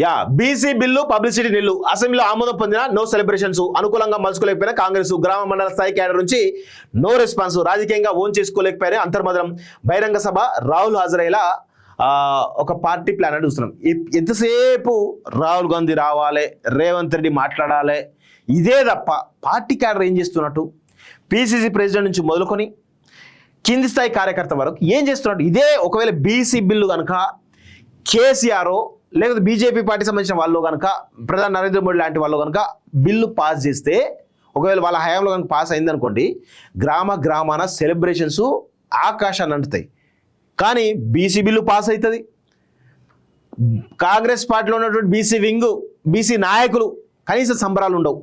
Yeah BC bill publicity నిల్లు అసెంబ్లీలో ఆమోదం పొందిన నో సెలబ్రేషన్స్ అనుకూలంగా మలుచుకోలేకపోయినా కాంగ్రెస్ గ్రామ మండల స్థాయి క్యాడర్ నుంచి నో రెస్పాన్స్ రాజకీయంగా ఓన్ చేసుకోలేకపోయినా అంతర్మదనం బహిరంగ సభ రాహుల్ హాజరయ్యేలా ఒక పార్టీ ప్లాన్ అని చూస్తున్నాం. ఎంతసేపు రాహుల్ గాంధీ రావాలి, రేవంత్ రెడ్డి మాట్లాడాలి, ఇదే తప్ప పార్టీ క్యాడర్ ఏం చేస్తున్నట్టు పిసిసి ప్రెసిడెంట్ నుంచి మొదలుకొని కింది స్థాయి కార్యకర్త వరకు ఏం చేస్తున్నట్టు. ఇదే ఒకవేళ బీసీ బిల్లు కనుక కేసీఆర్ లేకపోతే బీజేపీ పార్టీ సంబంధించిన వాళ్ళు కనుక ప్రధాని నరేంద్ర మోడీ లాంటి వాళ్ళు కనుక బిల్లు పాస్ చేస్తే, ఒకవేళ వాళ్ళ హయాంలో కనుక పాస్ అయిందనుకోండి, గ్రామాన సెలబ్రేషన్స్ ఆకాశాన్ని అంటుతాయి. కానీ బీసీ బిల్లు పాస్ అవుతుంది, కాంగ్రెస్ పార్టీలో ఉన్నటువంటి బీసీ వింగ్ బీసీ నాయకులు కనీస సంబరాలు ఉండవు.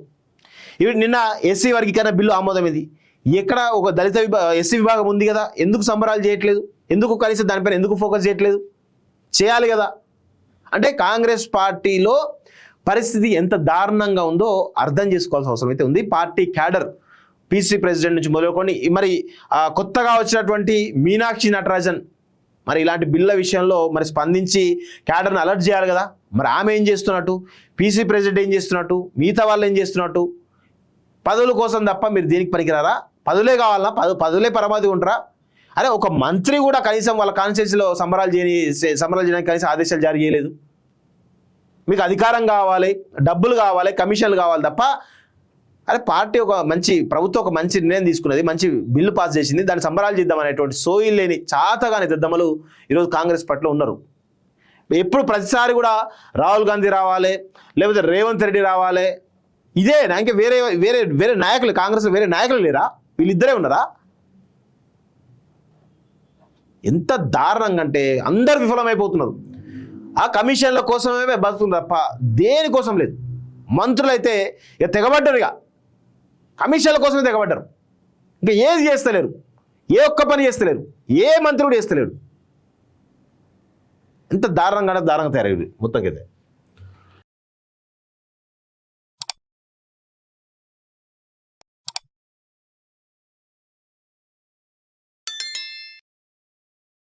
ఇవి నిన్న ఎస్సీ వర్గీకరణ బిల్లు ఆమోదమైంది. ఎక్కడ ఒక దళిత ఎస్సీ విభాగం ఉంది కదా, ఎందుకు సంబరాలు చేయట్లేదు? ఎందుకు కనీసం దానిపైన ఎందుకు ఫోకస్ చేయట్లేదు? చేయాలి కదా. అంటే కాంగ్రెస్ పార్టీలో పరిస్థితి ఎంత దారుణంగా ఉందో అర్థం చేసుకోవాల్సిన అవసరం అయితే ఉంది. పార్టీ క్యాడర్ పిసిసి ప్రెసిడెంట్ నుంచి మొదలుకొని మరి కొత్తగా వచ్చినటువంటి మీనాక్షి నటరాజన్ మరి ఇలాంటి బిల్ల విషయంలో మరి స్పందించి క్యాడర్ని అలర్ట్ చేయాలి కదా. మరి ఆమె ఏం చేస్తున్నట్టు, పిసిసి ప్రెసిడెంట్ ఏం చేస్తున్నట్టు, మిగతా వాళ్ళు ఏం చేస్తున్నట్టు? పదవుల కోసం తప్ప మీరు దీనికి పనికిరారా? పదవులే కావాలన్నా? పదవులే పరమాది ఉంటారా? అరే ఒక మంత్రి కూడా కనీసం వాళ్ళ కాన్స్టిట్యూన్సీలో సంబరాలు చేయడానికి కనీసం ఆదేశాలు జారీ చేయలేదు. మీకు అధికారం కావాలి, డబ్బులు కావాలి, కమిషన్లు కావాలి తప్ప, అరే పార్టీ ప్రభుత్వం ఒక మంచి నిర్ణయం తీసుకున్నది, మంచి బిల్లు పాస్ చేసింది, దాన్ని సంబరాలు చేద్దామనేటువంటి సోయిల్ లేని చాతగాని దద్దమ్మలు ఈరోజు కాంగ్రెస్ పార్టీలో ఉన్నారు. ఎప్పుడు ప్రతిసారి కూడా రాహుల్ గాంధీ రావాలి, లేకపోతే రేవంత్ రెడ్డి రావాలి, ఇదే ఇంకా వేరే వేరే వేరే నాయకులు కాంగ్రెస్లో వేరే నాయకులు లేరా? వీళ్ళిద్దరే ఉన్నారా? ఎంత దారుణంగా అంటే అందరు విఫలమైపోతున్నారు. ఆ కమిషన్ల కోసమే బతుకుతుంది తప్ప దేనికోసం లేదు. మంత్రులు అయితే ఇక తెగబడ్డారు, ఇక కమిషన్ల కోసమే తెగబడ్డారు. ఇంకా ఏది చేస్తలేరు, ఏ ఒక్క పని చేస్తలేరు, ఏ మంత్రి కూడా చేస్తలేడు. ఎంత దారుణంగా తయారయ్యేది మొత్తంకైతే.